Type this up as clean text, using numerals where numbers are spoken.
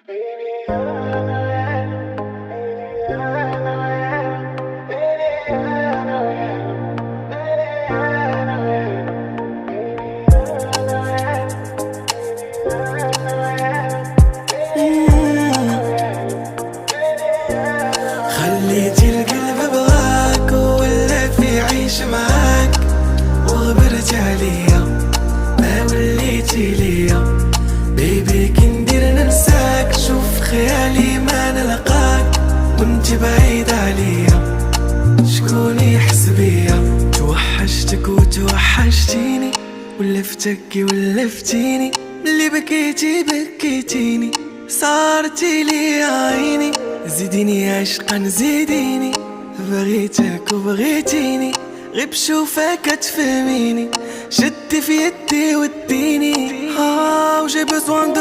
خليتي القلب بغاك ولا في عيش معاك، وغبرت عليا ما وليتي ليا. بيبي كندير ننساك، شوف خيالي ما نلقاك وانت بعيد عليا. شكون يحس بيا؟ توحشتك وتوحشتيني، ولفتك ولفتيني، ملي بكيتي بكيتيني، صارتي لي عيني. زيديني عشقا زيديني، بغيتك وبغيتيني، غير بشوفك تفهميني. شدي في يدي وديني، وجي بزوان